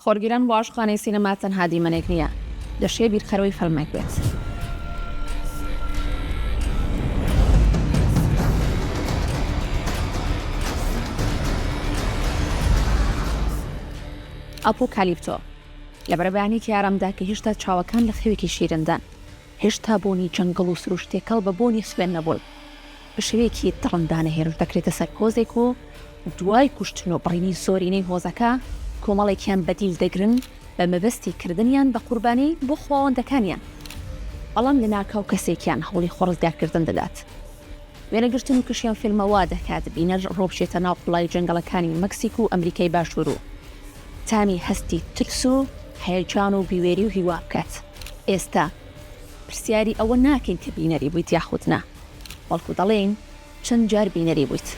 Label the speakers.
Speaker 1: خۆرگیران بۆ عاشقانەی سینەما تەنها دیمەنێک نییە، دەشێ بیرخەرەوەی فەلمێک بێت. ئەپۆکالیپتۆ لە بەرەبیانێکی ئارامدا کە هێشتا چاوەکان لە خەوێکی شیرندان، هێشتا بۆنی جەنگڵ و سروشتێکەڵ بە بۆنی سوێن نەبوون، بە شێوەیەکی دڕندانە هێرش دەکرێتە سەر هۆزێک و دوای کوشتن و بڕینی زۆرینەی هۆزەکە کۆمەڵێکیان بەدیل دەگرن بە مەبەستی کردنیان بە قوربانی بۆ خۆوەندەکانیان، بەڵام لە ناکاو کەسێکیان هەوڵی خۆڕزگارکردن دەدات. وێنەگرتن و کشیان فیلمەوە دەکات بینەر ڕۆبشێتە ناو قوڵای جەنگەڵەکانی مەکسیک و ئەمریکای باشوور و تامی هەستی ترس و هەیەجان و بیوێری و هیوا بکات. ئێستا پرسیاری ئەوە ناکەین کە بینەری بوویت یاخود نا، بەڵکو دەڵێن چەند جار بینەری بوویت.